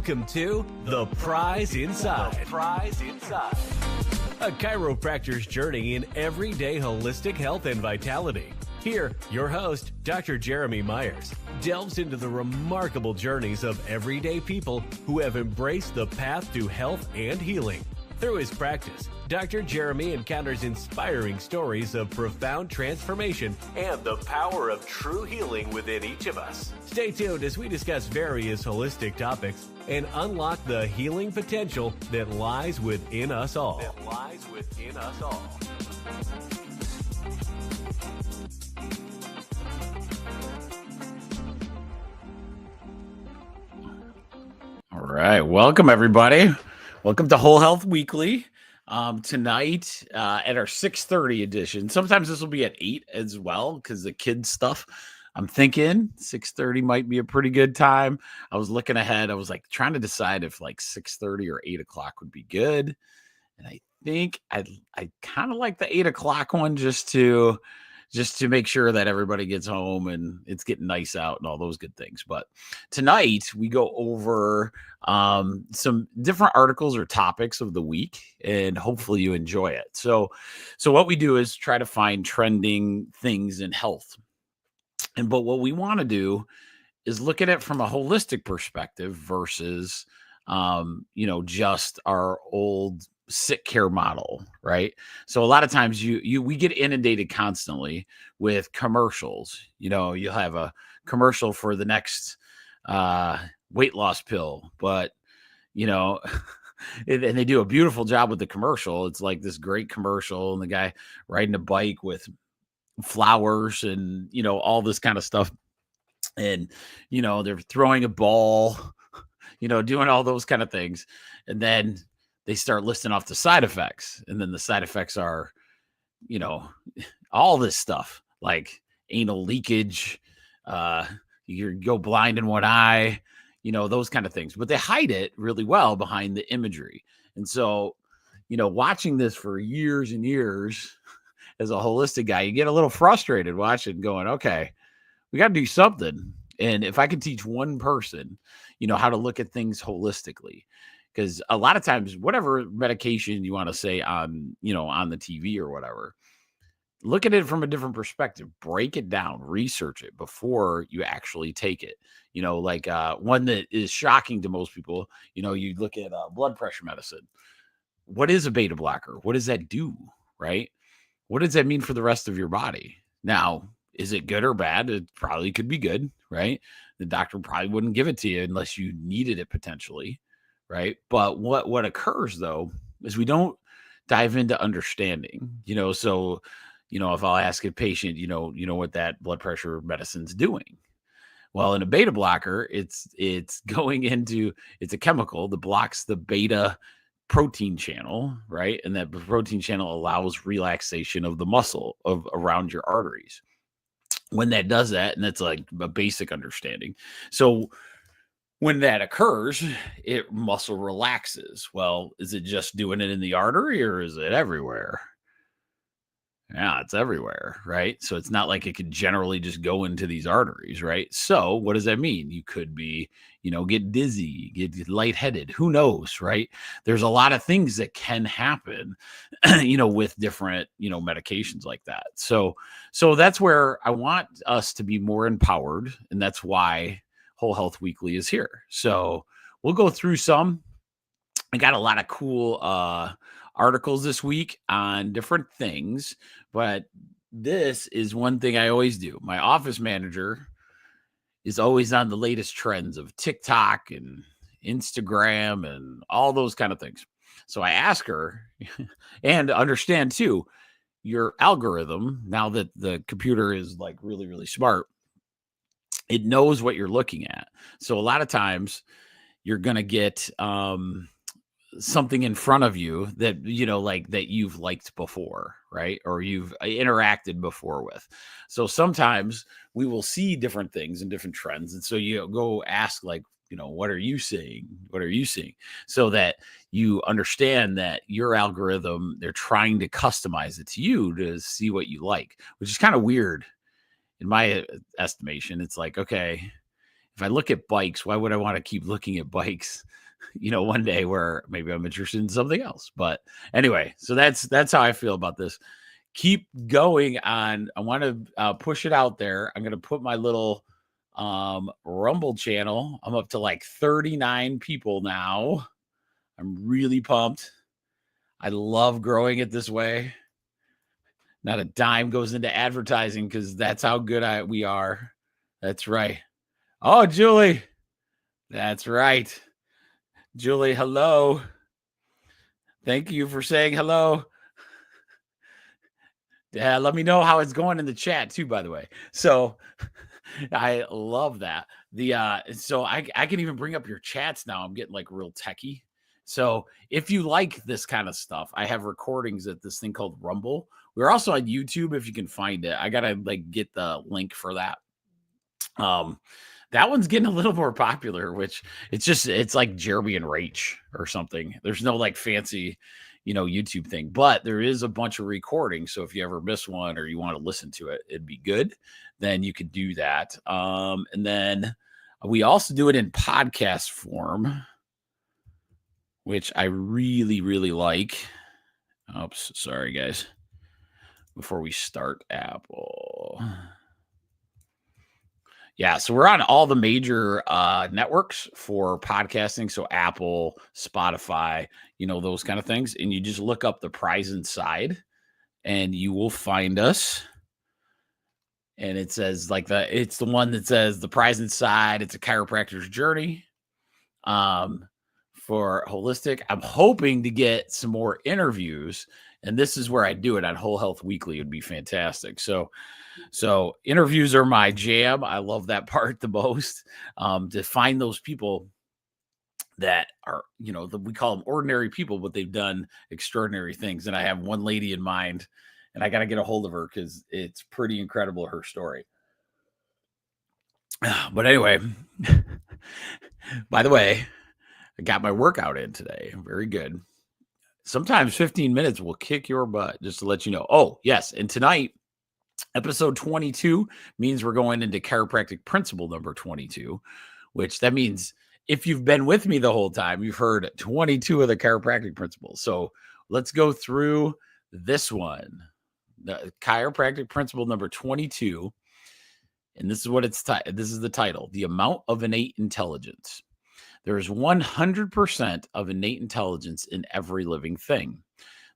Welcome to The Prize Inside. The Prize Inside. A chiropractor's journey in everyday holistic health and vitality. Here, your host, Dr. Jeremy Myers, delves into the remarkable journeys of everyday people who have embraced the path to health and healing. Through his practice, Dr. Jeremy encounters inspiring stories of profound transformation and the power of true healing within each of us. Stay tuned as we discuss various holistic topics and unlock the healing potential that lies within us all. All right. Welcome, everybody. Welcome to Whole Health Weekly. Tonight at our 6:30 edition. Sometimes this will be at 8 as well because the kids stuff. I'm thinking 6:30 might be a pretty good time. I was looking ahead. I was like trying to decide if like 6:30 or 8 o'clock would be good. And I think I kind of like the 8 o'clock one just to make sure that everybody gets home and it's getting nice out and all those good things. But tonight we go over some different articles or topics of the week, and hopefully you enjoy it. So what we do is try to find trending things in health. But what we want to do is look at it from a holistic perspective versus, just our old sick care model, right? So a lot of times we get inundated constantly with commercials. You'll have a commercial for the next weight loss pill, but and they do a beautiful job with the commercial. It's like this great commercial and the guy riding a bike with flowers and all this kind of stuff, and they're throwing a ball, doing all those kind of things, and then they start listing off the side effects. And then the side effects are, all this stuff like anal leakage, you go blind in one eye, those kind of things. But they hide it really well behind the imagery. And so, watching this for years and years as a holistic guy, you get a little frustrated watching going, okay, we got to do something. And if I could teach one person, how to look at things holistically, because a lot of times, whatever medication you want to say on the TV or whatever, look at it from a different perspective, break it down, research it before you actually take it. One that is shocking to most people, you look at blood pressure medicine. What is a beta blocker? What does that do? Right? What does that mean for the rest of your body? Now, is it good or bad? It probably could be good, right? The doctor probably wouldn't give it to you unless you needed it potentially. Right. But what occurs, though, is we don't dive into understanding, so, if I'll ask a patient, what that blood pressure medicine's doing. Well, in a beta blocker, it's a chemical that blocks the beta protein channel. Right. And that protein channel allows relaxation of the muscle around your arteries. When that does that, and that's like a basic understanding. So when that occurs, muscle relaxes. Well, is it just doing it in the artery or is it everywhere? Yeah, it's everywhere, right? So it's not like it could generally just go into these arteries, right? So what does that mean? You could be, get dizzy, get lightheaded. Who knows, right? There's a lot of things that can happen, with different, medications like that. So that's where I want us to be more empowered. And that's why Whole Health Weekly is here. So we'll go through some. I got a lot of cool articles this week on different things, but this is one thing I always do. My office manager is always on the latest trends of TikTok and Instagram and all those kind of things. So I ask her, and understand too, your algorithm, now that the computer is like really, really smart, it knows what you're looking at. So a lot of times you're going to get something in front of you that, that you've liked before, right? Or you've interacted before with. So sometimes we will see different things and different trends. And so you go ask like, what are you seeing? What are you seeing? So that you understand that your algorithm, they're trying to customize it to you to see what you like, which is kind of weird. In my estimation, it's like, okay, if I look at bikes, why would I want to keep looking at bikes? One day where maybe I'm interested in something else. But anyway, so that's how I feel about this. Keep going on. I want to push it out there. I'm going to put my little Rumble channel. I'm up to like 39 people now. I'm really pumped. I love growing it this way. Not a dime goes into advertising because that's how good we are. That's right. Oh, Julie. That's right. Julie, hello. Thank you for saying hello. Yeah, let me know how it's going in the chat too, by the way. So I love that. So I can even bring up your chats now. I'm getting like real techie. So if you like this kind of stuff, I have recordings at this thing called Rumble. We're also on YouTube if you can find it. I gotta like get the link for that. That one's getting a little more popular, which it's like Jeremy and Rach or something. There's no like fancy, YouTube thing, but there is a bunch of recordings. So if you ever miss one or you want to listen to it, it'd be good. Then you could do that. And then we also do it in podcast form, which I really, really like. Oops, sorry guys. Before we start Apple. Yeah, so we're on all the major networks for podcasting. So Apple, Spotify, those kind of things. And you just look up The Prize Inside and you will find us. And it says it's the one that says The Prize Inside. It's a chiropractor's journey for holistic. I'm hoping to get some more interviews. And this is where I do it on Whole Health Weekly. It would be fantastic. So interviews are my jam. I love that part the most. To find those people that are, we call them ordinary people, but they've done extraordinary things. And I have one lady in mind, and I got to get a hold of her because it's pretty incredible, her story. But anyway, by the way, I got my workout in today. Very good. Sometimes 15 minutes will kick your butt, just to let you know. Oh, yes. And tonight, episode 22 means we're going into chiropractic principle number 22, which that means if you've been with me the whole time, you've heard 22 of the chiropractic principles. So let's go through this one, the chiropractic principle number 22. And this is what this is the title, the amount of innate intelligence. There is 100% of innate intelligence in every living thing.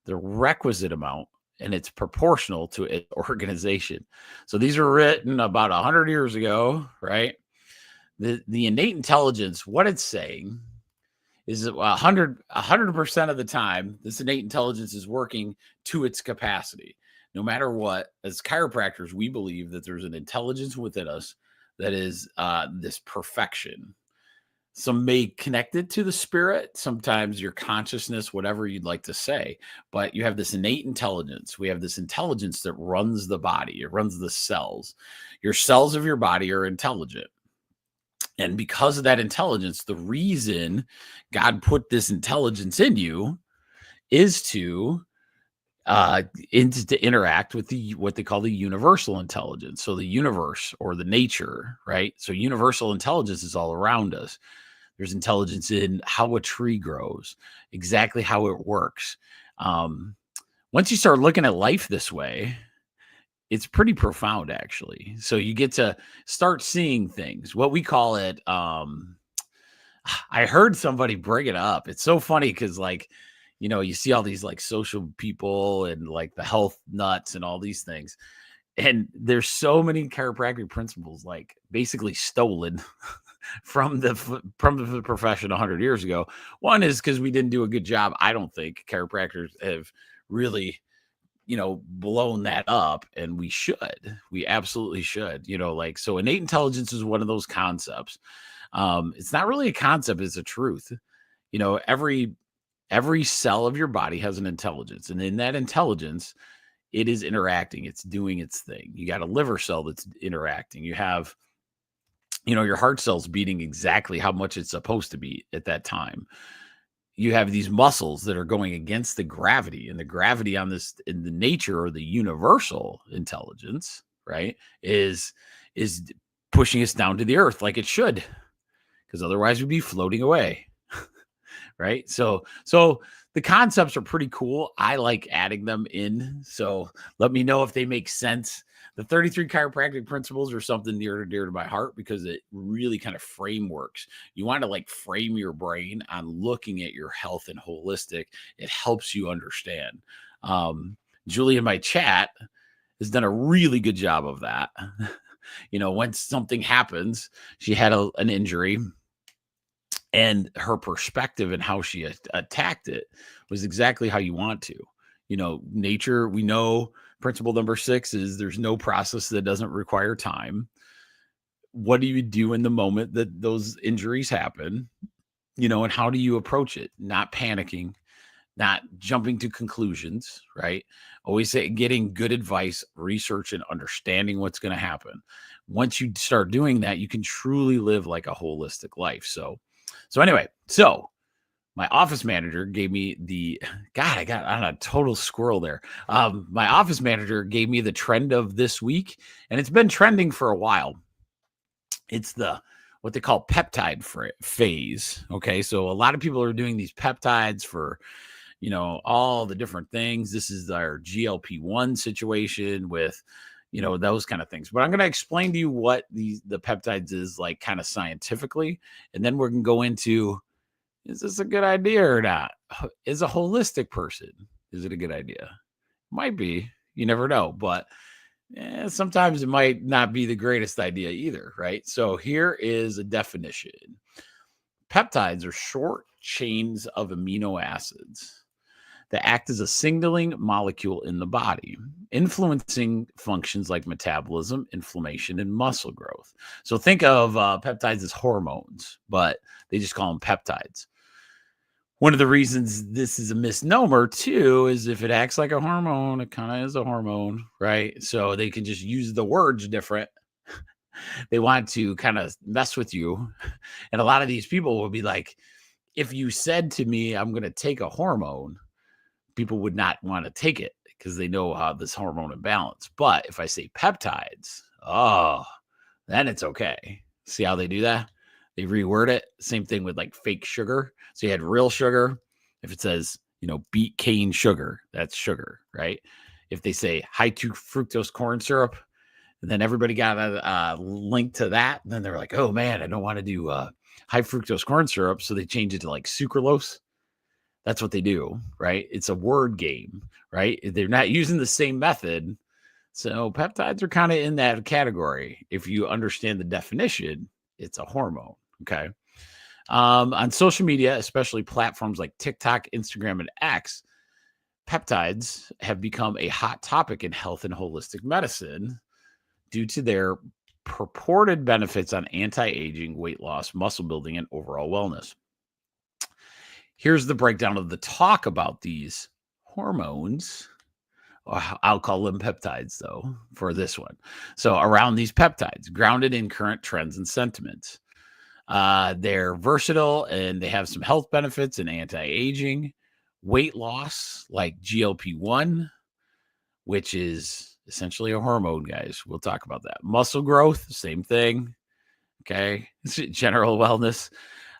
The requisite amount, and it's proportional to its organization. So these are written about 100 years ago, right? The innate intelligence, what it's saying is that 100% of the time, this innate intelligence is working to its capacity. No matter what, as chiropractors, we believe that there's an intelligence within us that is this perfection. Some may connect it to the spirit, sometimes your consciousness, whatever you'd like to say, but you have this innate intelligence. We have this intelligence that runs the body. It runs the cells. Your cells of your body are intelligent. And because of that intelligence, the reason God put this intelligence in you is to interact with what they call the universal intelligence. So the universe or the nature, right? So universal intelligence is all around us. There's intelligence in how a tree grows, exactly how it works. Once you start looking at life this way, it's pretty profound, actually. So you get to start seeing things, what we call it. I heard somebody bring it up. It's so funny because you see all these like social people and like the health nuts and all these things. And there's so many chiropractic principles, like basically stolen from the profession 100 years ago. One is because we didn't do a good job. I don't think chiropractors have really, blown that up, and we absolutely should, so innate intelligence is one of those concepts. It's not really a concept, it's a truth. Every cell of your body has an intelligence, and in that intelligence, it is interacting. It's doing its thing. You got a liver cell that's interacting. You have, your heart cells beating exactly how much it's supposed to beat at that time. You have these muscles that are going against the gravity, and the gravity in the nature or the universal intelligence, right, is pushing us down to the earth like it should, because otherwise we'd be floating away. Right. So the concepts are pretty cool. I like adding them in. So let me know if they make sense. The 33 chiropractic principles are something near and dear to my heart because it really kind of frameworks. You want to like frame your brain on looking at your health and holistic. It helps you understand. Julie in my chat has done a really good job of that. When something happens, she had an injury, and her perspective and how she attacked it was exactly how you want to. Nature, we know principle number 6 is there's no process that doesn't require time. What do you do in the moment that those injuries happen? And how do you approach it? Not panicking, not jumping to conclusions, right? Always getting good advice, research, and understanding what's going to happen. Once you start doing that, you can truly live like a holistic life. So anyway, my office manager gave me I got on a total squirrel there. My office manager gave me the trend of this week, and it's been trending for a while. It's what they call peptide phase. Okay. So a lot of people are doing these peptides for, all the different things. This is our GLP-1 situation with, those kind of things. But I'm going to explain to you what the peptides is like kind of scientifically. And then we're going to go into, is this a good idea or not? Is a holistic person, is it a good idea? Might be. You never know. But sometimes it might not be the greatest idea either, right? So here is a definition. Peptides are short chains of amino acids that act as a signaling molecule in the body, influencing functions like metabolism, inflammation, and muscle growth. So think of peptides as hormones, but they just call them peptides. One of the reasons this is a misnomer, too, is if it acts like a hormone, it kind of is a hormone, right? So they can just use the words different. They want to kind of mess with you. And a lot of these people will be like, if you said to me, I'm going to take a hormone, people would not want to take it because they know how this hormone imbalance. But if I say peptides, then it's okay. See how they do that? They reword it. Same thing with like fake sugar. So you had real sugar. If it says, beet cane sugar, that's sugar, right? If they say high fructose corn syrup, and then everybody got a link to that, then they're like, oh man, I don't want to do high fructose corn syrup. So they change it to like sucralose. That's what they do, right? It's a word game, right? They're not using the same method. So peptides are kind of in that category. If you understand the definition, it's a hormone, okay? On social media, especially platforms like TikTok, Instagram, and X, peptides have become a hot topic in health and holistic medicine due to their purported benefits on anti-aging, weight loss, muscle building, and overall wellness. Here's the breakdown of the talk about these hormones. I'll call them peptides, though, for this one. So around these peptides, grounded in current trends and sentiments. They're versatile and they have some health benefits in anti-aging, weight loss, like GLP-1, which is essentially a hormone, guys. We'll talk about that. Muscle growth, same thing. Okay. General wellness.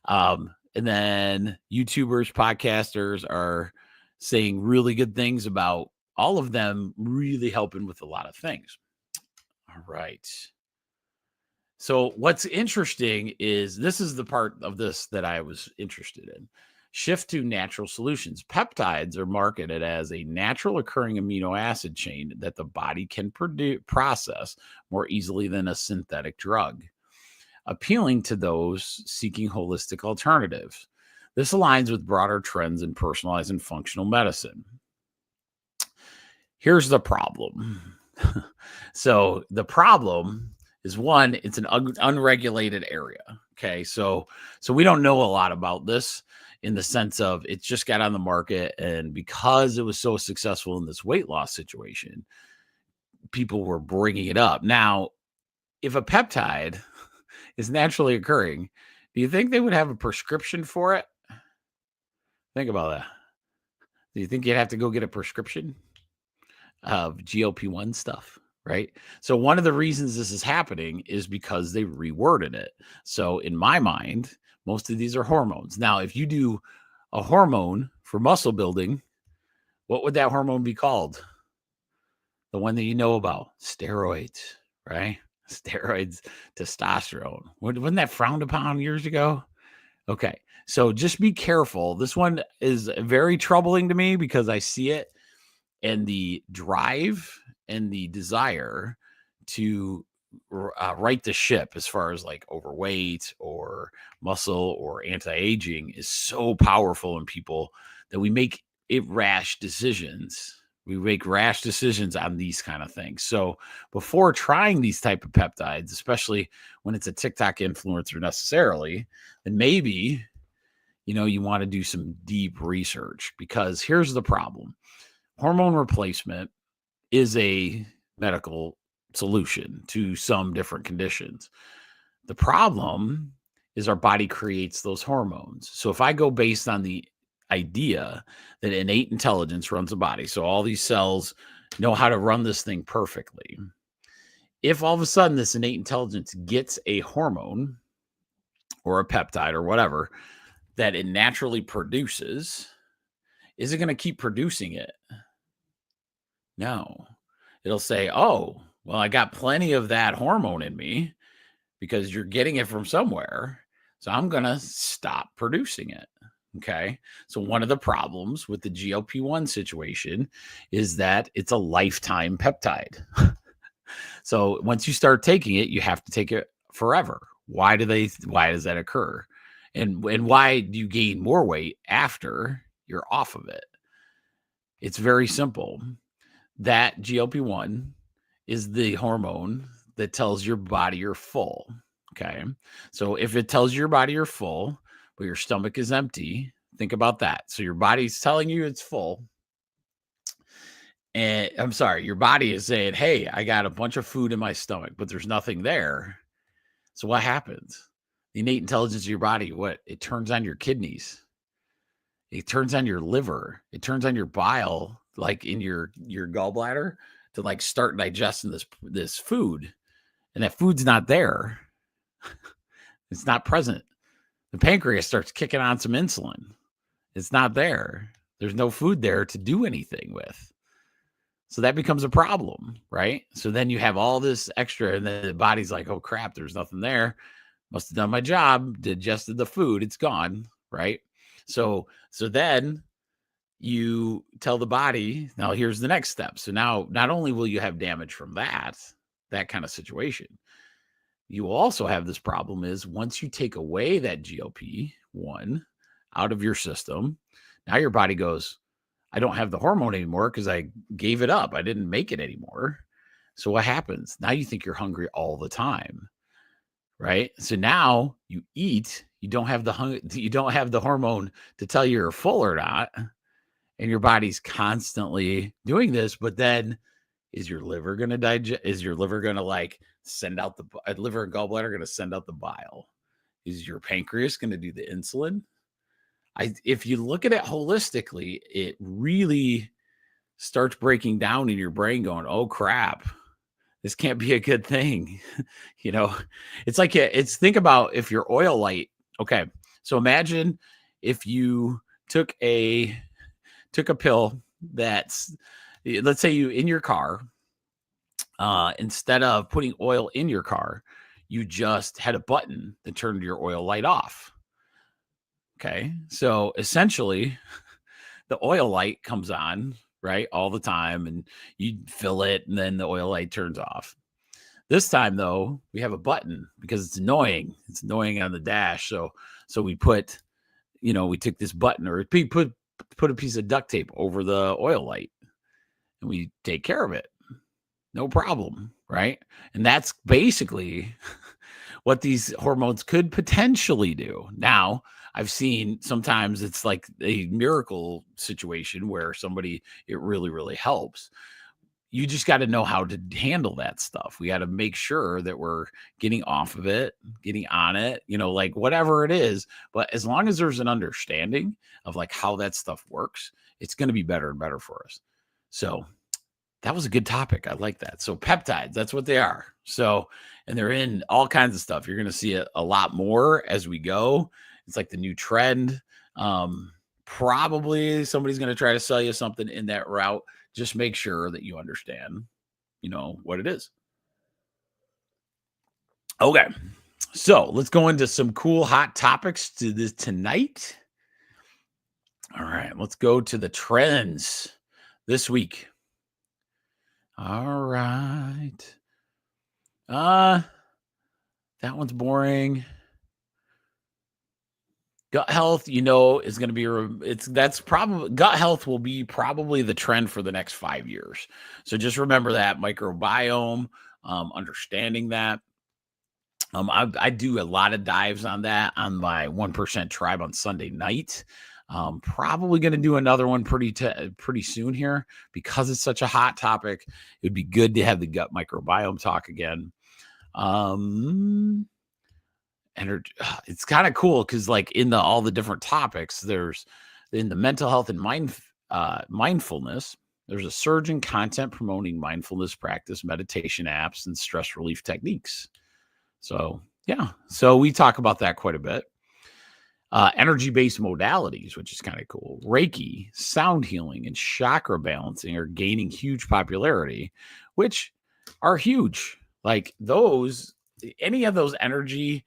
And then YouTubers, podcasters are saying really good things about all of them really helping with a lot of things. All right. So what's interesting is this is the part of this that I was interested in. Shift to natural solutions. Peptides are marketed as a natural occurring amino acid chain that the body can process more easily than a synthetic drug, appealing to those seeking holistic alternatives. This aligns with broader trends in personalized and functional medicine. Here's the problem. So the problem is, one, it's an unregulated area. Okay. So we don't know a lot about this in the sense of it just got on the market. And because it was so successful in this weight loss situation, people were bringing it up. Now, if a peptide is naturally occurring, do you think they would have a prescription for it? Think about that. Do you think you'd have to go get a prescription of GLP-1 stuff, right? So one of the reasons this is happening is because they reworded it. So in my mind, most of these are hormones. Now, if you do a hormone for muscle building, what would that hormone be called? The one that you know about, steroids, right? Steroids, testosterone. Wasn't that frowned upon years ago? Okay. So just be careful. This one is very troubling to me because I see it, and the drive and the desire to right the ship as far as like overweight or muscle or anti-aging is so powerful in people that we make rash decisions. We make rash decisions on these kind of things. So before trying these type of peptides, especially when it's a TikTok influencer necessarily, then maybe, you want to do some deep research, because here's the problem. Hormone replacement is a medical solution to some different conditions. The problem is our body creates those hormones. So if I go based on the idea that innate intelligence runs the body, so all these cells know how to run this thing perfectly. If all of a sudden this innate intelligence gets a hormone or a peptide or whatever that it naturally produces, is it going to keep producing it? No. It'll say, oh, well, I got plenty of that hormone in me because you're getting it from somewhere. So I'm going to stop producing it. Okay. So one of the problems with the GLP-1 situation is that it's a lifetime peptide. So once you start taking it, you have to take it forever. Why does that occur? And why do you gain more weight after you're off of it? It's very simple. That GLP-1 is the hormone that tells your body you're full. Okay. So if it tells your body you're full, but your stomach is empty, think about that. So your body's telling you it's full. And I'm sorry, your body is saying, hey, I got a bunch of food in my stomach, but there's nothing there. So what happens? The innate intelligence of your body, it turns on your kidneys. It turns on your liver. It turns on your bile, like in your gallbladder, to like start digesting this food. And that food's not there. It's not present. The pancreas starts kicking on some insulin. It's not there. There's no food there to do anything with. So that becomes a problem, right? So then you have all this extra, and then the body's like, oh crap, there's nothing there. Must have done my job, digested the food, it's gone, right? So then you tell the body, now here's the next step. So now not only will you have damage from that kind of situation, you will also have this problem is once you take away that GLP-1 out of your system, now your body goes, I don't have the hormone anymore because I gave it up. I didn't make it anymore. So what happens? Now you think you're hungry all the time, right? So now you eat, you don't have the hormone to tell you you're full or not, and your body's constantly doing this. But then, is your liver going to digest? Is your liver going to like send out the liver and gallbladder going to send out the bile? Is your pancreas going to do the insulin? If you look at it holistically, it really starts breaking down in your brain going, oh crap, this can't be a good thing. It's like, think about if your oil light. Okay. So imagine if you took a pill that's, let's say you in your car, instead of putting oil in your car, you just had a button that turned your oil light off. Okay. So essentially the oil light comes on, right, all the time, and you fill it and then the oil light turns off. This time though, we have a button because it's annoying. It's annoying on the dash. So we put, we took this button, or we put a piece of duct tape over the oil light and we take care of it. No problem. Right. And that's basically what these hormones could potentially do. Now, I've seen sometimes it's like a miracle situation where it really, really helps. You just got to know how to handle that stuff. We got to make sure that we're getting off of it, getting on it, like whatever it is. But as long as there's an understanding of like how that stuff works, it's going to be better and better for us. So that was a good topic. I like that. So peptides, that's what they are. So, and they're in all kinds of stuff. You're going to see it a lot more as we go. It's like the new trend. Probably somebody's going to try to sell you something in that route. Just make sure that you understand, what it is. Okay. So let's go into some cool hot topics to this tonight. All right. Let's go to the trends this week. All right. That one's boring. Gut health, is going to be gut health will be probably the trend for the next 5 years. So just remember that microbiome, understanding that. I do a lot of dives on that on my 1% tribe on Sunday night. Probably going to do another one pretty soon here because it's such a hot topic. It'd be good to have the gut microbiome talk again. Energy. It's kind of cool because like in all the different topics, there's in the mental health and mindfulness, there's a surge in content promoting mindfulness practice, meditation apps, and stress relief techniques. So yeah, so we talk about that quite a bit. Energy-based modalities, which is kind of cool. Reiki, sound healing, and chakra balancing are gaining huge popularity, which are huge. Like any of those energy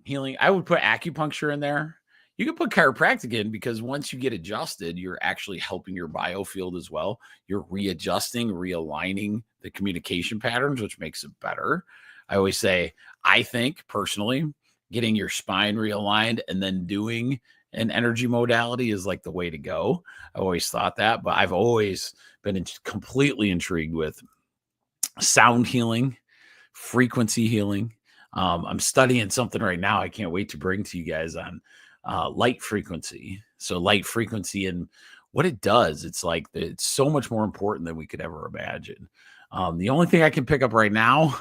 healing, I would put acupuncture in there. You can put chiropractic in because once you get adjusted, you're actually helping your biofield as well. You're readjusting, realigning the communication patterns, which makes it better. I always say, I think personally, getting your spine realigned and then doing an energy modality is like the way to go. I always thought that, but I've always been completely intrigued with sound healing, frequency healing. I'm studying something right now I can't wait to bring to you guys on light frequency. So light frequency and what it does, it's like it's so much more important than we could ever imagine. The only thing I can pick up right now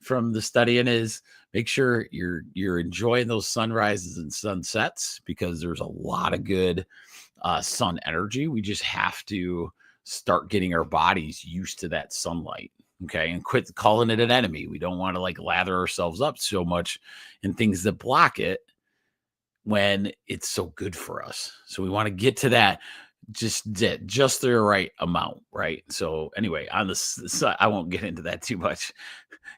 from the studying is make sure you're enjoying those sunrises and sunsets because there's a lot of good sun energy. We just have to start getting our bodies used to that sunlight. Okay. And quit calling it an enemy. We don't want to like lather ourselves up so much in things that block it when it's so good for us. So we want to get to that just the right amount. Right. So anyway, on this, I won't get into that too much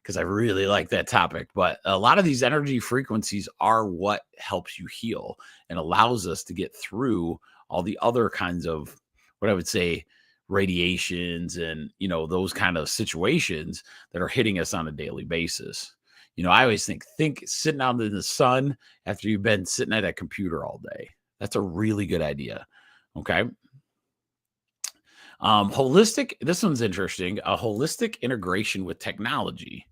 because I really like that topic, but a lot of these energy frequencies are what helps you heal and allows us to get through all the other kinds of what I would say radiations and those kind of situations that are hitting us on a daily basis. I always think sitting out in the sun after you've been sitting at a computer all day. That's a really good idea. Okay. This one's interesting. A holistic integration with technology.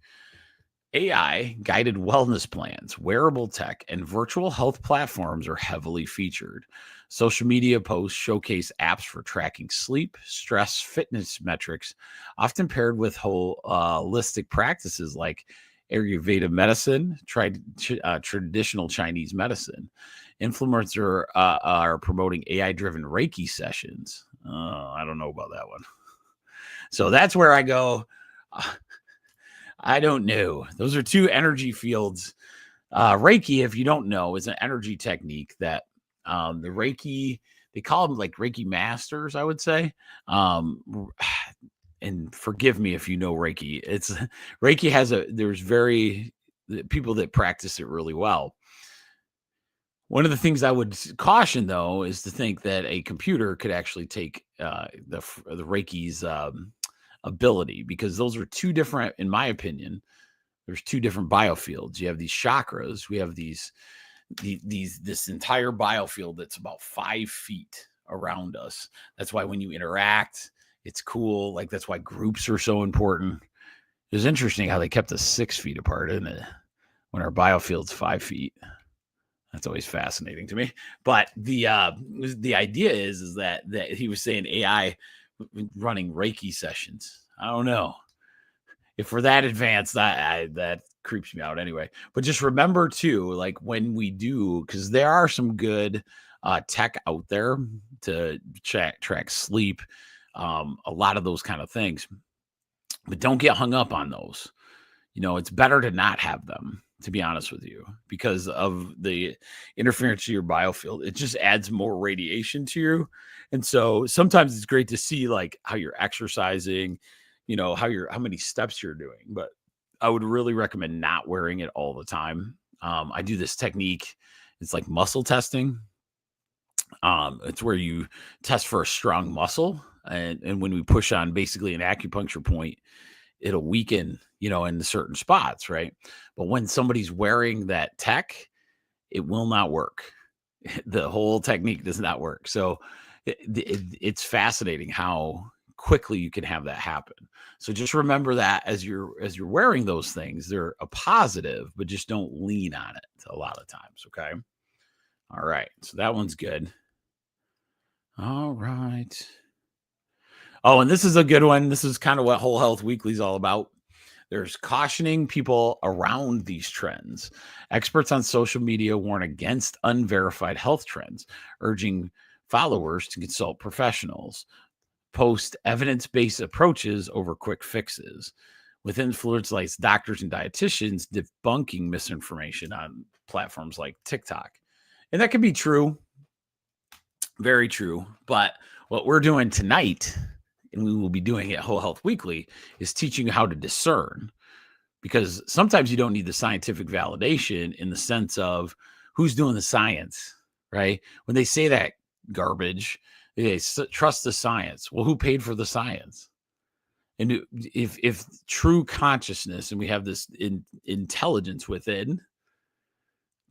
AI guided wellness plans, wearable tech, and virtual health platforms are heavily featured. Social media posts showcase apps for tracking sleep, stress, fitness metrics, often paired with holistic practices like Ayurveda medicine, traditional Chinese medicine. Influencers are promoting AI-driven Reiki sessions. I don't know about that one. So that's where I go. I don't know. Those are two energy fields. Reiki, if you don't know, is an energy technique that the Reiki, they call them like Reiki masters, I would say. And forgive me if you know Reiki. Reiki there's people that practice it really well. One of the things I would caution, though, is to think that a computer could actually take the Reiki's ability, because those are two different, in my opinion, there's two different biofields. You have these chakras. We have this entire biofield that's about 5 feet around us. That's why when you interact, it's cool. Like that's why groups are so important. It's interesting how they kept us 6 feet apart, isn't it? When our biofield's 5 feet. That's always fascinating to me. But the idea is that he was saying AI running Reiki sessions. I don't know if we're that advanced. That creeps me out anyway. But just remember too, like when we do, because there are some good tech out there to track sleep, a lot of those kind of things. But don't get hung up on those. It's better to not have them, to be honest with you, because of the interference to your biofield. It just adds more radiation to you. And so sometimes it's great to see like how you're exercising, how many steps you're doing. But I would really recommend not wearing it all the time. I do this technique. It's like muscle testing. It's where you test for a strong muscle. And when we push on basically an acupuncture point, it'll weaken, in certain spots, right? But when somebody's wearing that tech, it will not work. The whole technique does not work. So it's fascinating how quickly you can have that happen. So just remember that as you're wearing those things, they're a positive, but just don't lean on it a lot of times. Okay. All right. So that one's good. All right. Oh, and this is a good one. This is kind of what Whole Health Weekly is all about. There's cautioning people around these trends. Experts on social media warn against unverified health trends, urging followers to consult professionals. Post evidence-based approaches over quick fixes, with influencers like doctors and dietitians debunking misinformation on platforms like TikTok. And that can be true. Very true. But what we're doing tonight, and we will be doing at Whole Health Weekly, is teaching you how to discern. Because sometimes you don't need the scientific validation in the sense of who's doing the science, right? When they say that garbage, they trust the science. Well, who paid for the science? And if true consciousness, and we have this intelligence within,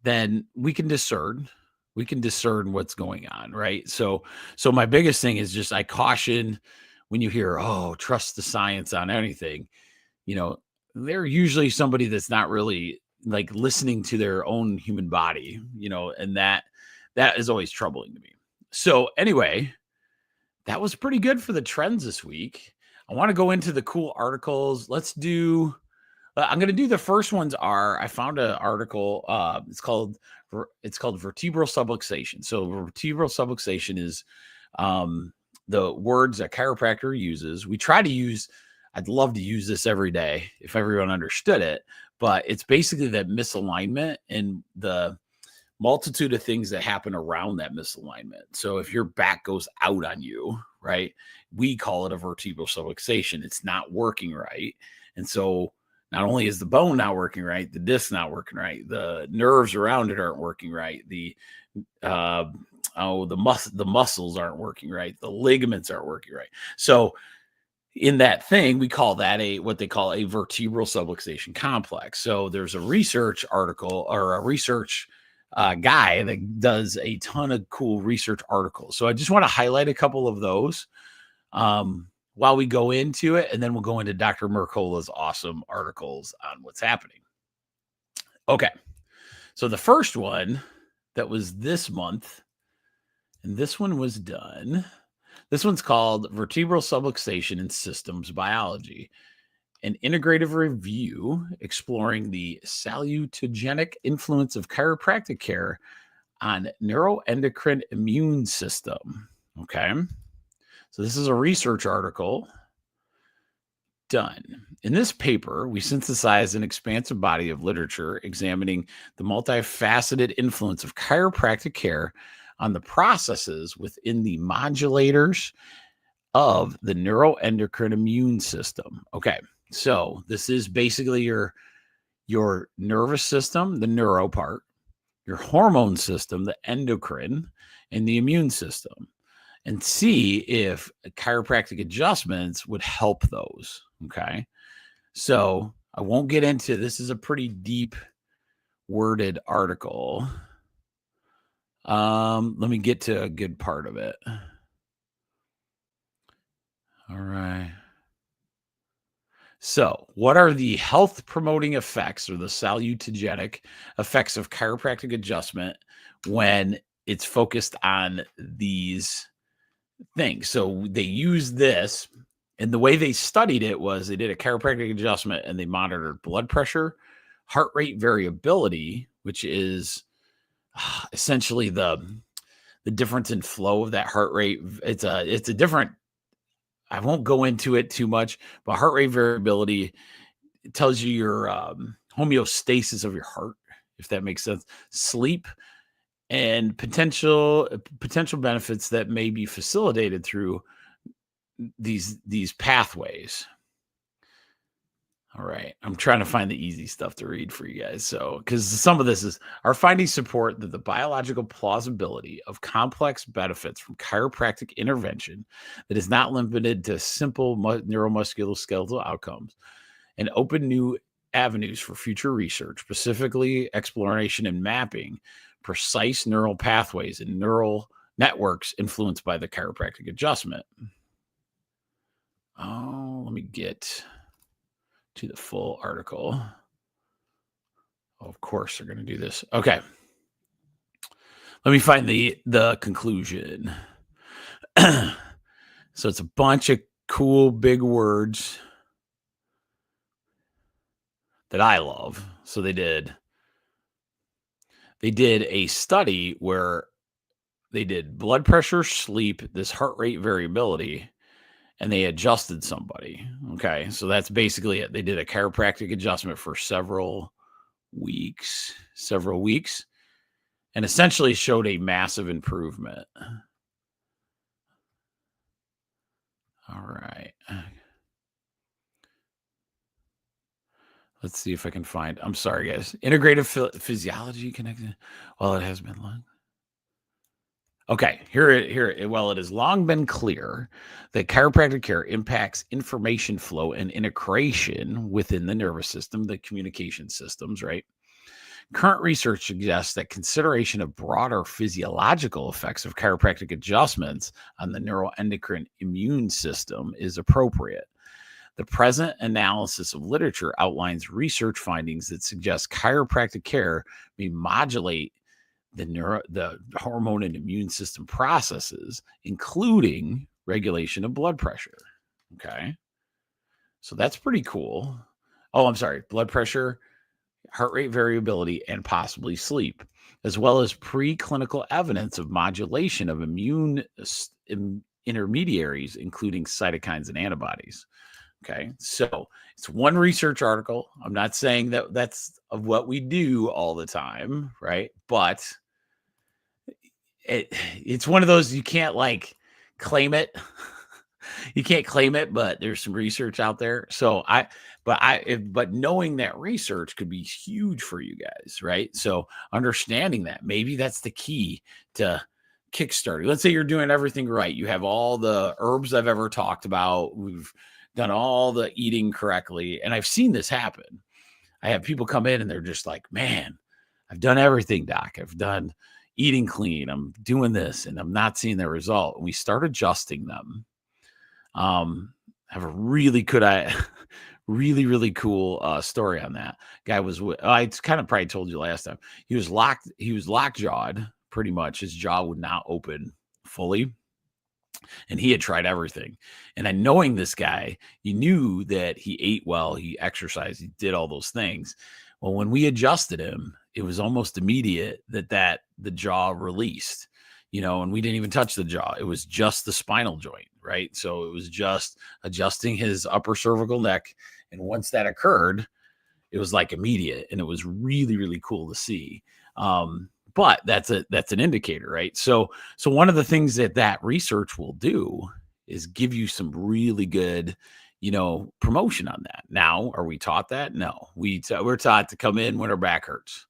then we can discern. We can discern what's going on, right? So my biggest thing is just I caution when you hear, oh, trust the science on anything, they're usually somebody that's not really like listening to their own human body, and that is always troubling to me. So anyway, that was pretty good for the trends this week. I want to go into the cool articles. Let's do, I'm going to do the first ones I found an article. It's called vertebral subluxation. So vertebral subluxation is the words a chiropractor uses. I'd love to use this every day if everyone understood it, but it's basically that misalignment and the multitude of things that happen around that misalignment. So if your back goes out on you, right, we call it a vertebral subluxation. It's not working right. And so not only is the bone not working right, the disc not working right, the nerves around it aren't working right, the muscles aren't working right, the ligaments aren't working right. So in that thing, we call that what they call a vertebral subluxation complex. So there's a research article or a research guy that does a ton of cool research articles. So I just want to highlight a couple of those while we go into it, and then we'll go into Dr. Mercola's awesome articles on what's happening. Okay. So the first one that was this month, and this one was done. This one's called Vertebral Subluxation in Systems Biology, an integrative review exploring the salutogenic influence of chiropractic care on neuroendocrine immune system. Okay. So this is a research article done. In this paper, we synthesized an expansive body of literature examining the multifaceted influence of chiropractic care on the processes within the modulators of the neuroendocrine immune system. Okay, so this is basically your nervous system, the neuro part, your hormone system, the endocrine, and the immune system, and see if chiropractic adjustments would help those. Okay, so I won't get into this. Is a pretty deep worded article. Let me get to a good part of it. All right. So, what are the health promoting effects or the salutogenic effects of chiropractic adjustment when it's focused on these things? So, they use this, and the way they studied it was they did a chiropractic adjustment and they monitored blood pressure, heart rate variability, which is essentially the difference in flow of that heart rate. It's a different I won't go into it too much, but heart rate variability tells you your homeostasis of your heart, if that makes sense. Sleep and potential benefits that may be facilitated through these pathways. All right, I'm trying to find the easy stuff to read for you guys. So, because some of this is our findings support that the biological plausibility of complex benefits from chiropractic intervention that is not limited to simple neuromusculoskeletal outcomes and open new avenues for future research, specifically exploration and mapping precise neural pathways and neural networks influenced by the chiropractic adjustment. Oh, let me get to the full article. Oh, of course, they're going to do this. Okay. Let me find the conclusion. So it's a bunch of cool big words that I love. So they did a study where they did blood pressure, sleep, this heart rate variability, and they adjusted somebody. Okay. So that's basically it. They did a chiropractic adjustment for several weeks, and essentially showed a massive improvement. All right. Let's see if I can find. I'm sorry, guys. Integrative physiology connected. Well, it has been long. Okay, here. Well, it has long been clear that chiropractic care impacts information flow and integration within the nervous system, the communication systems, right? Current research suggests that consideration of broader physiological effects of chiropractic adjustments on the neuroendocrine immune system is appropriate. The present analysis of literature outlines research findings that suggest chiropractic care may modulate the hormone and immune system processes, including regulation of blood pressure. Okay. So that's pretty cool. Oh, I'm sorry. Blood pressure, heart rate variability, and possibly sleep, as well as preclinical evidence of modulation of immune intermediaries, including cytokines and antibodies. Okay, so it's one research article. I'm not saying that that's of what we do all the time, right? But it's one of those you can't like claim it. You can't claim it, but there's some research out there. So but knowing that research could be huge for you guys, right? So understanding that, maybe that's the key to kickstarting. Let's say you're doing everything right. You have all the herbs I've ever talked about. We've done all the eating correctly. And I've seen this happen. I have people come in and they're just like, man, I've done everything, doc. I've done eating clean. I'm doing this and I'm not seeing the result. And we start adjusting them. Have a really good, really cool story on that. Guy was, I kind of probably told you last time. He was lockjawed pretty much. His jaw would not open fully. And he had tried everything. And knowing this guy, you knew that he ate well, he exercised, he did all those things. Well, when we adjusted him, it was almost immediate that the jaw released, and we didn't even touch the jaw. It was just the spinal joint, right? So it was just adjusting his upper cervical neck. And once that occurred, it was like immediate. And it was really, really cool to see. But that's an indicator, right? So one of the things that research will do is give you some really good, promotion on that. Now, are we taught that? No, we're taught to come in when our back hurts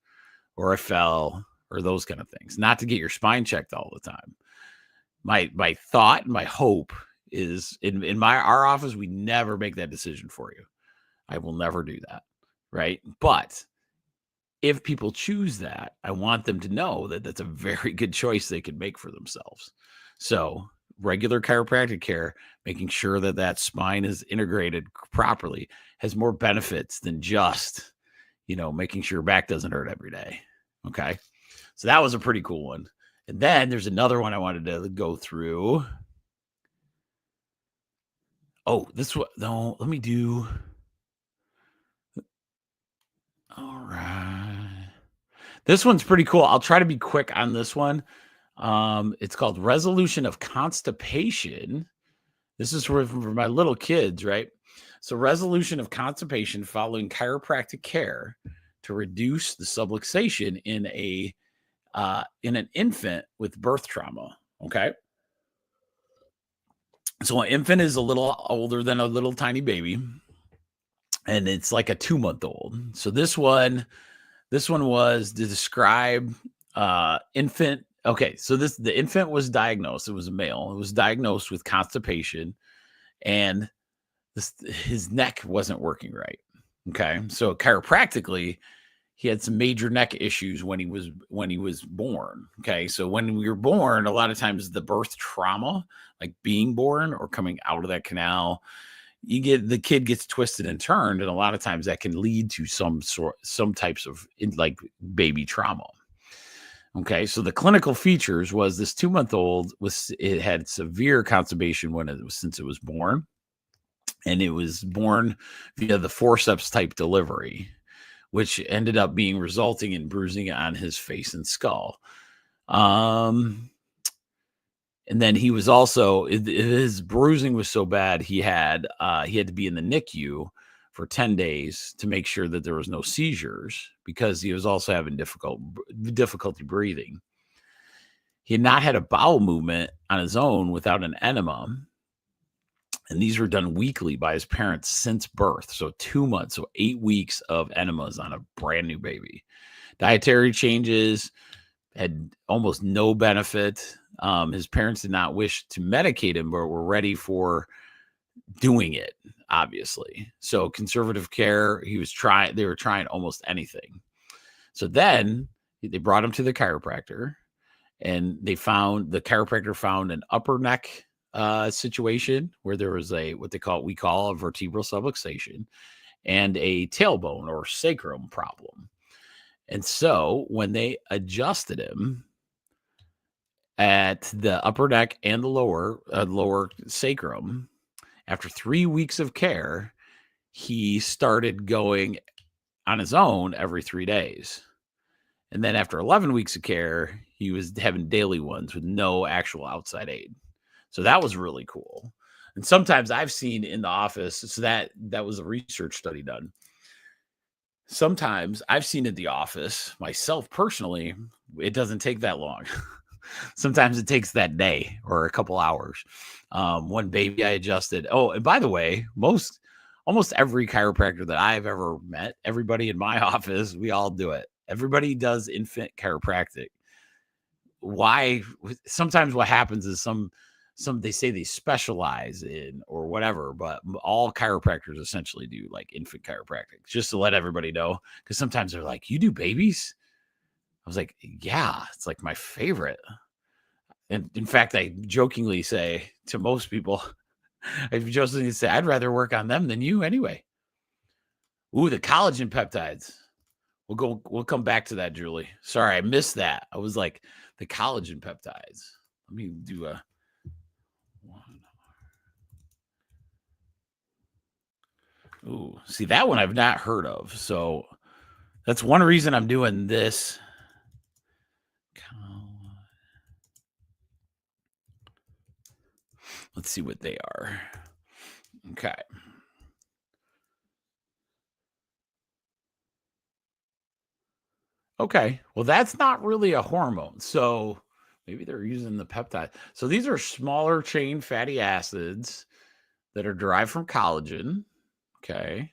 or I fell or those kind of things, not to get your spine checked all the time. My thought and my hope is in our office, we never make that decision for you. I will never do that, right? But if people choose that, I want them to know that that's a very good choice they can make for themselves. So regular chiropractic care, making sure that spine is integrated properly, has more benefits than just, making sure your back doesn't hurt every day. Okay. So that was a pretty cool one. And then there's another one I wanted to go through. Oh, this one. No, let me do. All right. This one's pretty cool. I'll try to be quick on this one. It's called Resolution of Constipation. This is for my little kids, right? So resolution of constipation following chiropractic care to reduce the subluxation in an infant with birth trauma. Okay. So an infant is a little older than a little tiny baby, and it's like a 2-month-old. So this one was to describe infant. Okay, so the infant was diagnosed. It was a male. It was diagnosed with constipation, and his neck wasn't working right. Okay, so chiropractically, he had some major neck issues when he was born. Okay, so when we were born, a lot of times the birth trauma, like being born or coming out of that canal, the kid gets twisted and turned, and a lot of times that can lead to some types of like baby trauma. Okay, so the clinical features was this 2-month-old it had severe constipation since it was born, and it was born via the forceps type delivery, which ended up resulting in bruising on his face and skull. And then he was also, his bruising was so bad, he had to be in the NICU for 10 days to make sure that there was no seizures, because he was also having difficulty breathing. He had not had a bowel movement on his own without an enema. And these were done weekly by his parents since birth. So 2 months, so 8 weeks of enemas on a brand new baby. Dietary changes had almost no benefit. His parents did not wish to medicate him, but were ready for doing it, obviously. So conservative care, they were trying almost anything. So then they brought him to the chiropractor, and the chiropractor found an upper neck situation where there was we call a vertebral subluxation and a tailbone or sacrum problem. And so when they adjusted him at the upper neck and the lower sacrum, after 3 weeks of care, he started going on his own every 3 days. And then after 11 weeks of care, he was having daily ones with no actual outside aid. So that was really cool. And sometimes I've seen in the office, so that was a research study done. Sometimes I've seen at the office myself personally, it doesn't take that long. Sometimes it takes that day or a couple hours. One baby I adjusted. Oh, and by the way, almost every chiropractor that I've ever met, everybody in my office, we all do it. Everybody does infant chiropractic. Why? Sometimes what happens is some they say they specialize in or whatever, but all chiropractors essentially do like infant chiropractic, just to let everybody know. Because sometimes they're like, "You do babies?" I was like, "Yeah, it's like my favorite." And in fact, I jokingly say to most people, I'd rather work on them than you anyway. Ooh, the collagen peptides. We'll come back to that, Julie. Sorry, I missed that. I was like, the collagen peptides. Let me do a one. Ooh, see, that one I've not heard of. So that's one reason I'm doing this. Let's see what they are. Okay. Okay. Well, that's not really a hormone. So maybe they're using the peptide. So these are smaller chain fatty acids that are derived from collagen. Okay.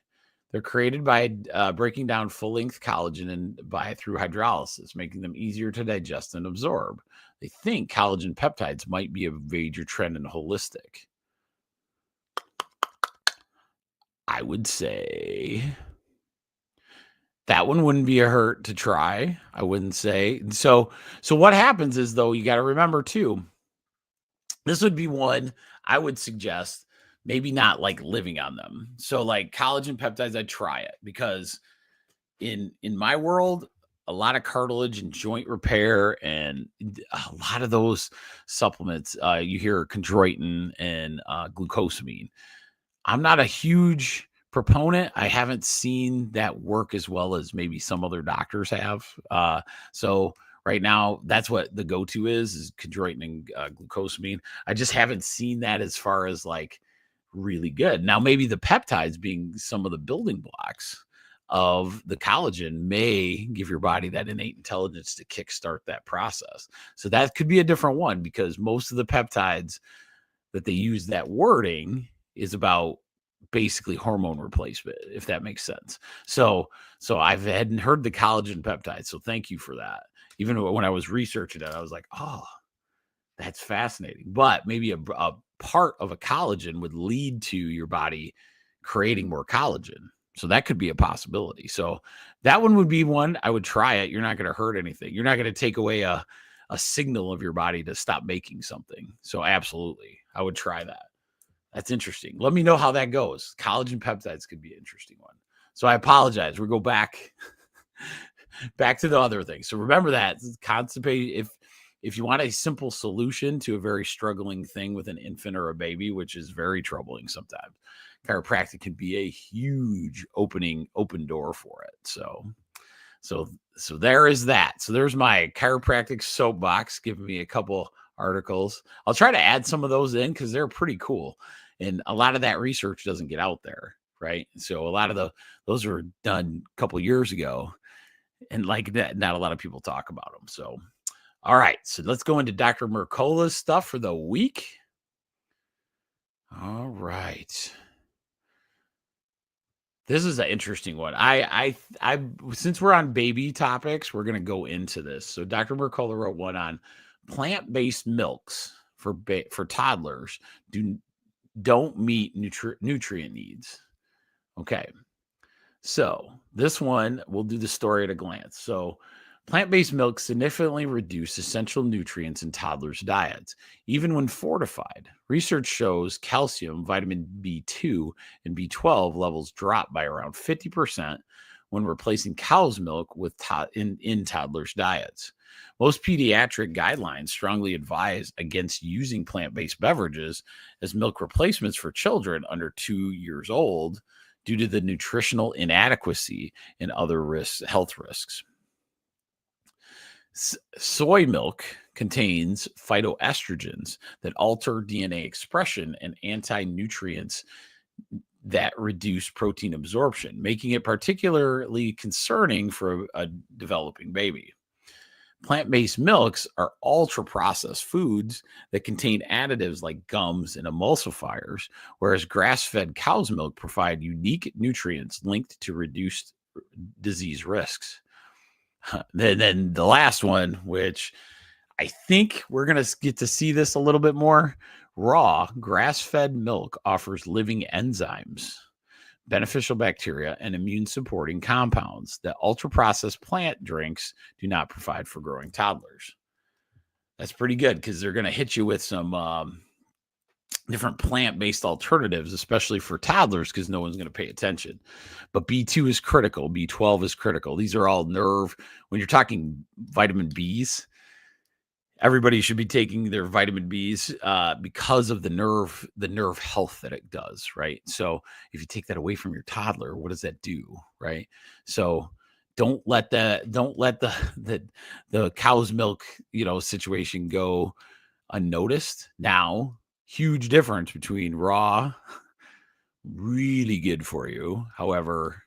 They're created by breaking down full-length collagen through hydrolysis, making them easier to digest and absorb. They think collagen peptides might be a major trend in holistic. I would say that one wouldn't be a hurt to try. I wouldn't say. So what happens is, though, you got to remember too, this would be one I would suggest maybe not like living on them. So like collagen peptides, I'd try it, because in my world, a lot of cartilage and joint repair and a lot of those supplements, you hear chondroitin and glucosamine. I'm not a huge proponent. I haven't seen that work as well as maybe some other doctors have. So right now. That's what the go-to is chondroitin and glucosamine. I just haven't seen that as far as like really good. Now, maybe the peptides being some of the building blocks of the collagen may give your body that innate intelligence to kickstart that process. So that could be a different one, because most of the peptides that they use that wording is about basically hormone replacement, if that makes sense. So I hadn't heard the collagen peptides. So thank you for that. Even when I was researching it, I was like, oh, that's fascinating. But maybe a part of a collagen would lead to your body creating more collagen. So that could be a possibility. So that one would be one. I would try it. You're not going to hurt anything. You're not going to take away a signal of your body to stop making something. So absolutely, I would try that. That's interesting. Let me know how that goes. Collagen peptides could be an interesting one. So I apologize. We'll go back to the other thing. So remember that constipation, if you want a simple solution to a very struggling thing with an infant or a baby, which is very troubling sometimes, chiropractic can be a huge open door for it. So there is that. So there's my chiropractic soapbox, giving me a couple articles. I'll try to add some of those in because they're pretty cool. And a lot of that research doesn't get out there, right? So a lot of those were done a couple years ago, and like that, not a lot of people talk about them. So, all right. So let's go into Dr. Mercola's stuff for the week. All right. This is an interesting one. I since we're on baby topics, we're going to go into this. So Dr. Mercola wrote one on plant-based milks for toddlers don't meet nutrient needs. Okay. So this one, we'll do the story at a glance. So plant-based milks significantly reduce essential nutrients in toddlers' diets, even when fortified. Research shows calcium, vitamin B2, and B12 levels drop by around 50% when replacing cow's milk with in toddlers' diets. Most pediatric guidelines strongly advise against using plant-based beverages as milk replacements for children under 2 years old due to the nutritional inadequacy and other health risks. Soy milk contains phytoestrogens that alter DNA expression and anti-nutrients that reduce protein absorption, making it particularly concerning for a developing baby. Plant-based milks are ultra-processed foods that contain additives like gums and emulsifiers, whereas grass-fed cow's milk provide unique nutrients linked to reduced disease risks. Then the last one, which I think we're going to get to see this a little bit more, raw grass-fed milk offers living enzymes, beneficial bacteria, and immune-supporting compounds that ultra-processed plant drinks do not provide for growing toddlers. That's pretty good because they're going to hit you with some different plant-based alternatives, especially for toddlers, because no one's going to pay attention. But B2 is critical. B12 is critical. These are all nerve. When you're talking vitamin Bs, everybody should be taking their vitamin Bs because of the nerve health that it does, right? So if you take that away from your toddler, what does that do, right? So don't let the cow's milk, situation go unnoticed. Now, huge difference between raw, really good for you, however,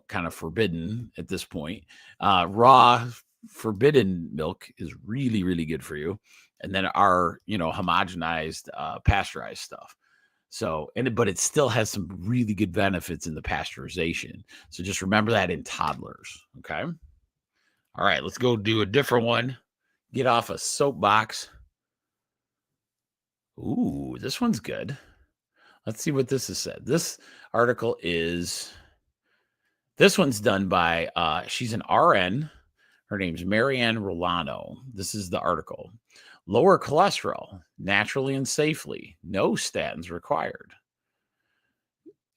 kind of forbidden at this point. Raw forbidden milk is really, really good for you. And then our, homogenized, pasteurized stuff. So, but it still has some really good benefits in the pasteurization. So just remember that in toddlers. Okay. All right, let's go do a different one. Get off a soapbox. Ooh, this one's good. Let's see what this is said. This article this one's done by, she's an RN. Her name's Marianne Rolano. This is the article. Lower cholesterol, naturally and safely. No statins required.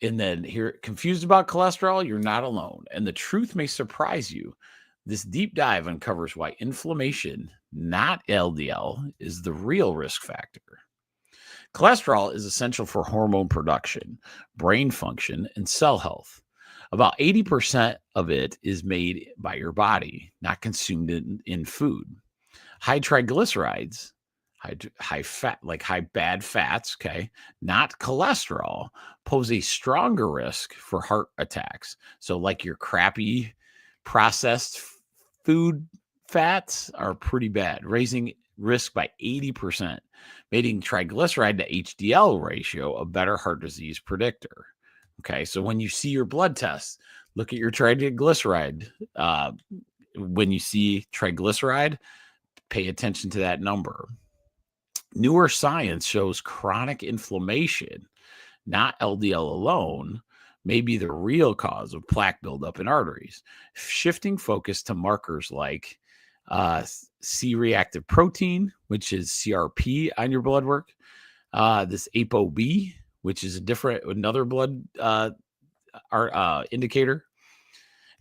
And then here, confused about cholesterol? You're not alone. And the truth may surprise you. This deep dive uncovers why inflammation, not LDL, is the real risk factor. Cholesterol is essential for hormone production, brain function, and cell health. About 80% of it is made by your body, not consumed in food. High triglycerides, high fat, like high bad fats, okay, not cholesterol, pose a stronger risk for heart attacks. So, like your crappy processed food fats are pretty bad, raising risk by 80%, making triglyceride to HDL ratio a better heart disease predictor. Okay, so when you see your blood tests, look at your triglyceride. When you see triglyceride, pay attention to that number. Newer science shows chronic inflammation, not LDL alone, may be the real cause of plaque buildup in arteries. Shifting focus to markers like C-reactive protein, which is CRP on your blood work, this ApoB, which is another blood indicator.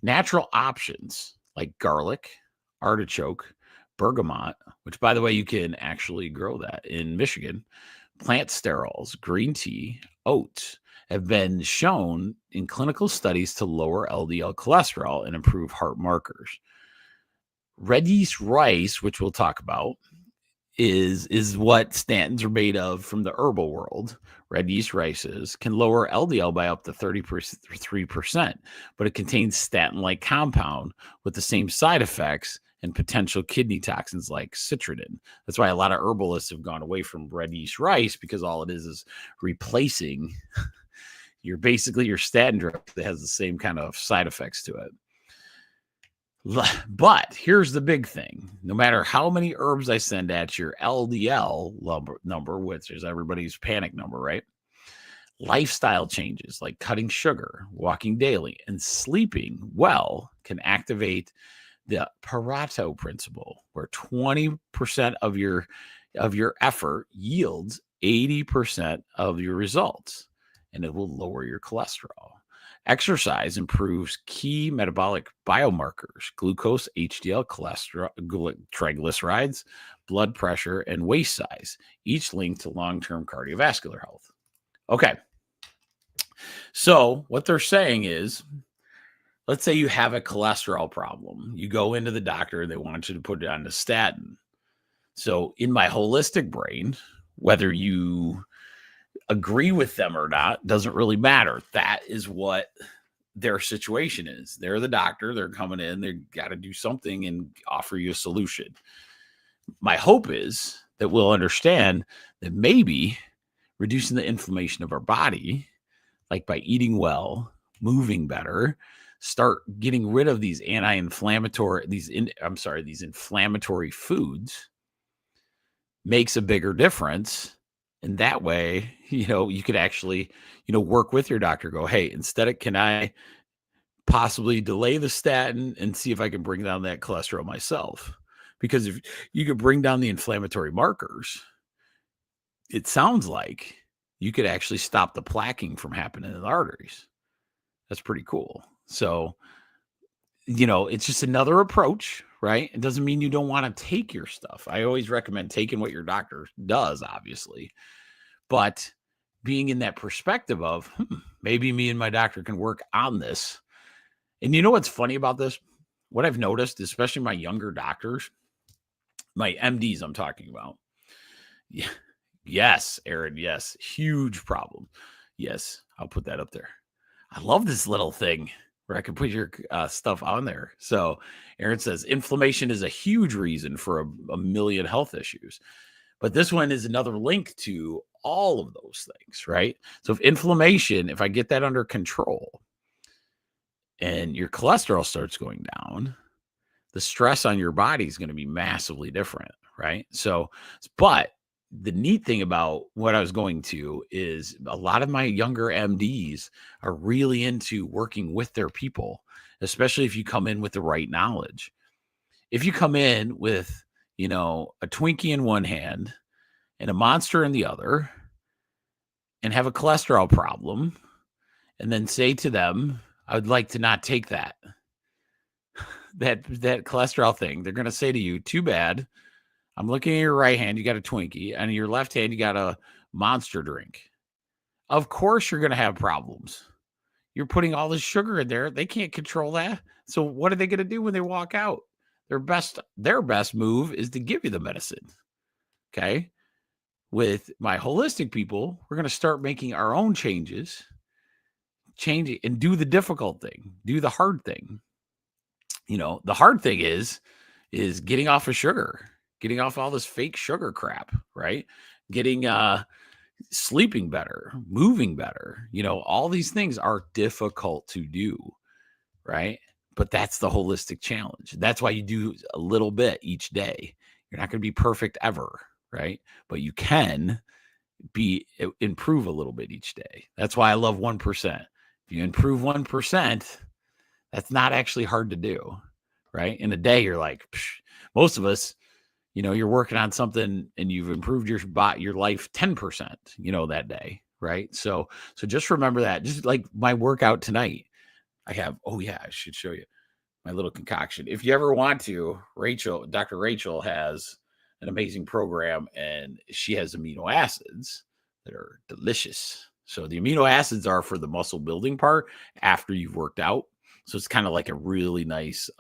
Natural options like garlic, artichoke, bergamot, which, by the way, you can actually grow that in Michigan, plant sterols, green tea, oats have been shown in clinical studies to lower LDL cholesterol and improve heart markers. Red yeast rice, which we'll talk about, is what statins are made of from the herbal world. Red yeast rices can lower LDL by up to 33%, but it contains statin-like compound with the same side effects and potential kidney toxins like citridin. That's why a lot of herbalists have gone away from red yeast rice, because all it is replacing your statin drug that has the same kind of side effects to it. But here's the big thing. No matter how many herbs I send at your LDL number, which is everybody's panic number, right? Lifestyle changes like cutting sugar, walking daily, and sleeping well can activate the Pareto principle, where 20% of your effort yields 80% of your results, and it will lower your cholesterol. Exercise improves key metabolic biomarkers: glucose, HDL, cholesterol, triglycerides, blood pressure, and waist size, each linked to long-term cardiovascular health. Okay. So what they're saying is, let's say you have a cholesterol problem. You go into the doctor, they want you to put it on a statin. So in my holistic brain, whether you agree with them or not doesn't really matter. That is what their situation is. They're the doctor. They're coming in. They got to do something and offer you a solution. My hope is that we'll understand that maybe reducing the inflammation of our body, like by eating well, moving better, start getting rid of these inflammatory foods, makes a bigger difference. And that way, you could actually, work with your doctor, go, hey, can I possibly delay the statin and see if I can bring down that cholesterol myself? Because if you could bring down the inflammatory markers, it sounds like you could actually stop the plaquing from happening in the arteries. That's pretty cool. So, it's just another approach, right? It doesn't mean you don't want to take your stuff. I always recommend taking what your doctor does, obviously, but being in that perspective of maybe me and my doctor can work on this. And you know what's funny about this? What I've noticed, especially my younger doctors, my MDs I'm talking about. Yeah. Yes, Aaron. Yes. Huge problem. Yes. I'll put that up there. I love this little thing where I can put your stuff on there. So Aaron says inflammation is a huge reason for a million health issues. But this one is another link to all of those things, right? So if I get that under control and your cholesterol starts going down, the stress on your body is going to be massively different, right? So, but the neat thing about what I was going to is a lot of my younger MDs are really into working with their people, especially if you come in with the right knowledge. If you come in with, a Twinkie in one hand and a Monster in the other and have a cholesterol problem, and then say to them, I would like to not take that cholesterol thing, they're going to say to you, too bad. I'm looking at your right hand, you got a Twinkie, and in your left hand, you got a Monster drink. Of course, you're going to have problems. You're putting all this sugar in there. They can't control that. So what are they going to do when they walk out? Their best move is to give you the medicine. Okay. With my holistic people, we're going to start making our own changes, change it, and do the difficult thing, do the hard thing. The hard thing is getting off of sugar, getting off all this fake sugar crap, right? Getting sleeping better, moving better. All these things are difficult to do, right? But that's the holistic challenge. That's why you do a little bit each day. You're not going to be perfect ever, right? But you can improve a little bit each day. That's why I love 1%. If you improve 1%, that's not actually hard to do, right? In a day, you're like, psh. Most of us, you're working on something and you've improved your life 10%, that day, right? So just remember that. Just like my workout tonight, I should show you my little concoction. If you ever want to, Dr. Rachel has an amazing program, and she has amino acids that are delicious. So the amino acids are for the muscle building part after you've worked out. So it's kind of like a really nice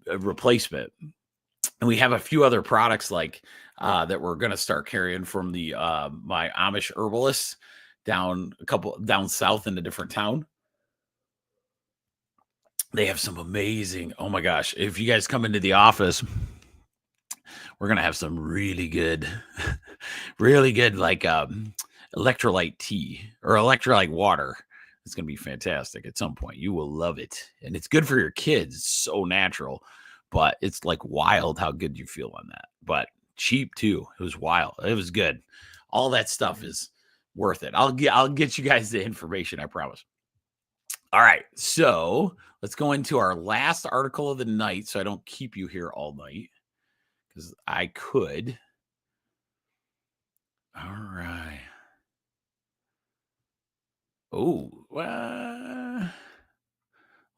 replacement. And we have a few other products like that we're going to start carrying from the my Amish herbalists down south in a different town. They have some amazing, oh my gosh, if you guys come into the office, we're going to have some really good like electrolyte tea or electrolyte water. It's going to be fantastic at some point. You will love it. And it's good for your kids. It's so natural, but it's like wild how good you feel on that. But cheap too. It was wild. It was good. All that stuff is worth it. I'll get you guys the information, I promise. All right. So let's go into our last article of the night so I don't keep you here all night, because I could. All right. Oh,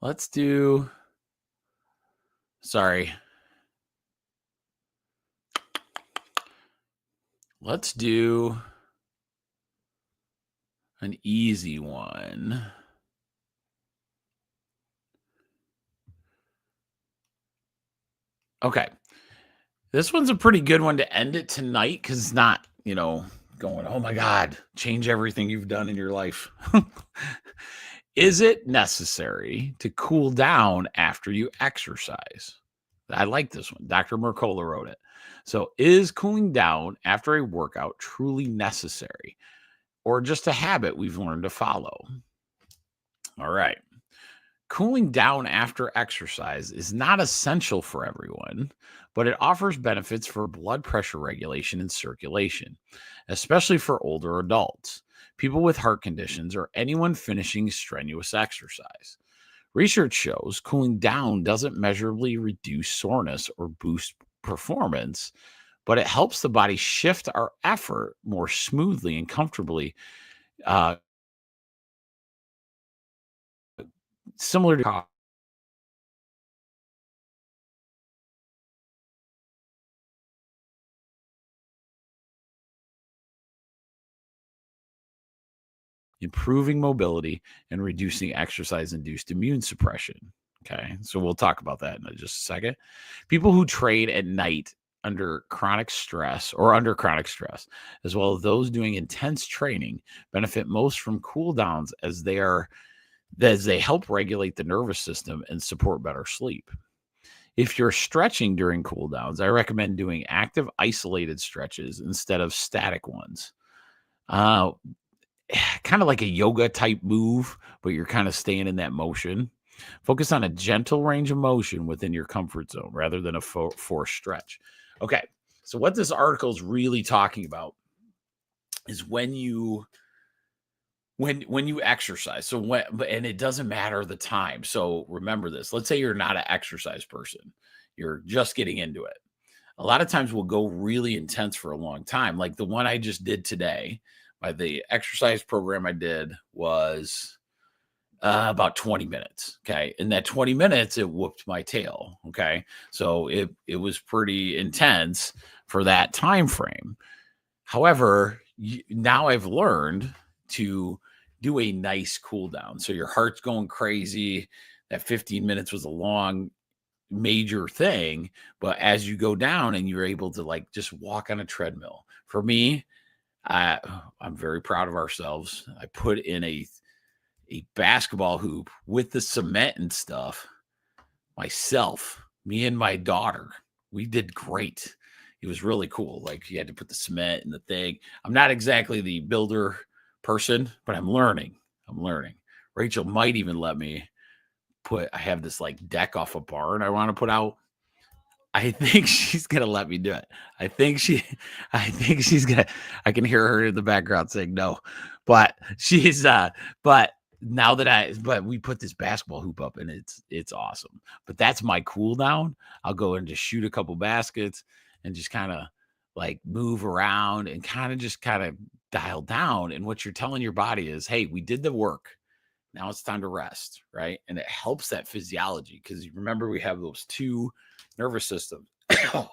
let's do. Sorry. Let's do an easy one. Okay. This one's a pretty good one to end it tonight because it's not, going, oh my God, change everything you've done in your life. Is it necessary to cool down after you exercise? I like this one. Dr. Mercola wrote it. So is cooling down after a workout truly necessary, or just a habit we've learned to follow? All right. Cooling down after exercise is not essential for everyone, but it offers benefits for blood pressure regulation and circulation, especially for older adults, people with heart conditions, or anyone finishing strenuous exercise. Research shows cooling down doesn't measurably reduce soreness or boost performance, but it helps the body shift our effort more smoothly and comfortably, similar to improving mobility and reducing exercise-induced immune suppression. Okay, so we'll talk about that in just a second. People who train at night under chronic stress, as well as those doing intense training, benefit most from cool downs as they help regulate the nervous system and support better sleep. If you're stretching during cool downs, I recommend doing active isolated stretches instead of static ones. Kind of like a yoga type move, but you're kind of staying in that motion. Focus on a gentle range of motion within your comfort zone rather than a forced stretch. Okay, so what this article is really talking about is when you exercise. And it doesn't matter the time. So remember this. Let's say you're not an exercise person. You're just getting into it. A lot of times we'll go really intense for a long time. Like the one I just did today, the exercise program I did was about 20 minutes. Okay. In that 20 minutes, it whooped my tail. Okay. So it was pretty intense for that time frame. However, now I've learned to do a nice cool down. So your heart's going crazy. That 15 minutes was a long major thing, but as you go down and you're able to like just walk on a treadmill. For me, I'm very proud of ourselves. I put in a basketball hoop with the cement and stuff myself, me and my daughter. We did great. It was really cool. Like you had to put the cement in the thing. I'm not exactly the builder person, but I'm learning. Rachel might even let me I have this like deck off a barn I want to put out. I think she's gonna let me do it. I think she's gonna. I can hear her in the background saying no, but she's but now that but we put this basketball hoop up and it's awesome. But that's my cool down. I'll go and just shoot a couple baskets and just kind of like move around and kind of dial down. And what you're telling your body is, hey, we did the work. Now it's time to rest, right? And it helps that physiology because you remember we have those two nervous systems. I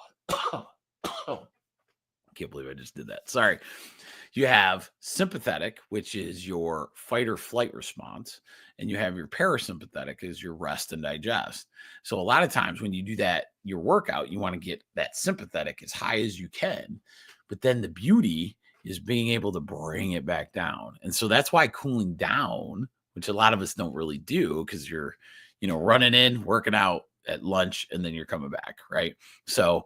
can't believe I just did that. Sorry. You have sympathetic, which is your fight or flight response, and you have your parasympathetic is your rest and digest. So a lot of times when you do that, your workout, you want to get that sympathetic as high as you can. But then the beauty is being able to bring it back down. And so that's why cooling down, which a lot of us don't really do because you're, running in, working out at lunch, and then you're coming back, right? So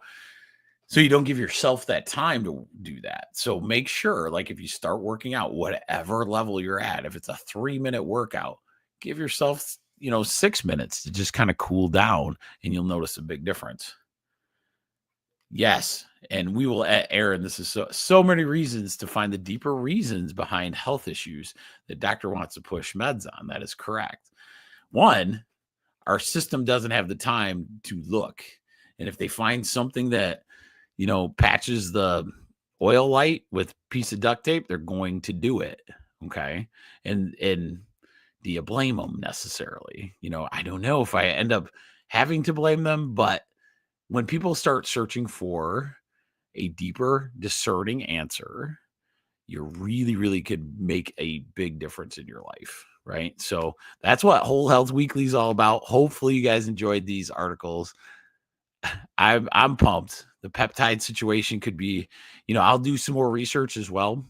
you don't give yourself that time to do that. So make sure, like if you start working out, whatever level you're at, if it's a 3-minute workout, give yourself, 6 minutes to just kind of cool down and you'll notice a big difference. Yes. And we will, Aaron, this is so many reasons to find the deeper reasons behind health issues that doctor wants to push meds on. That is correct. One, our system doesn't have the time to look. And if they find something that, patches the oil light with a piece of duct tape, they're going to do it. Okay. And do you blame them necessarily? I don't know if I end up having to blame them, but when people start searching for a deeper discerning answer, you really, really could make a big difference in your life. Right. So that's what Whole Health Weekly is all about. Hopefully you guys enjoyed these articles. I'm pumped. The peptide situation could be, I'll do some more research as well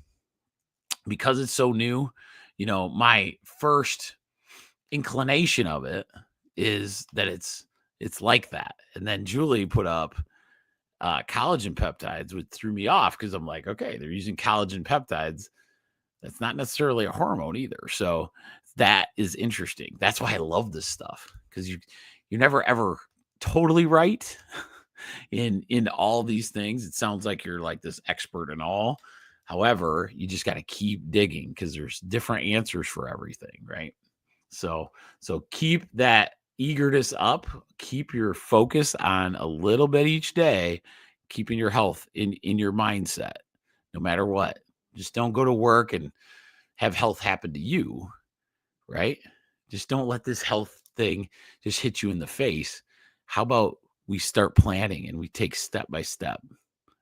because it's so new. My first inclination of it is that it's like that. And then Julie put up collagen peptides, which threw me off because I'm like, okay, they're using collagen peptides. That's not necessarily a hormone either. So that is interesting. That's why I love this stuff because you're never ever totally right in all these things. It sounds like you're like this expert in all. However, you just got to keep digging because there's different answers for everything, right? So keep that eagerness up, keep your focus on a little bit each day, keeping your health in your mindset, no matter what. Just don't go to work and have health happen to you, right? Just don't let this health thing just hit you in the face. How about we start planning and we take step by step,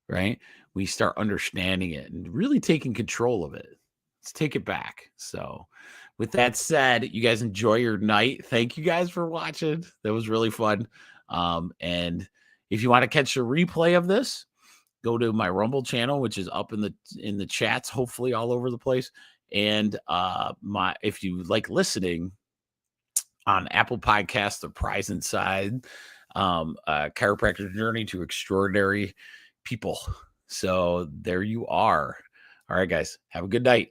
right? We start understanding it and really taking control of it. Let's take it back. So with that said, you guys enjoy your night. Thank you guys for watching. That was really fun. And if you want to catch a replay of this, go to my Rumble channel, which is up in the chats, hopefully all over the place. And if you like listening on Apple Podcasts, The Prize Inside, Chiropractic Journey to Extraordinary People. So there you are. All right, guys, have a good night.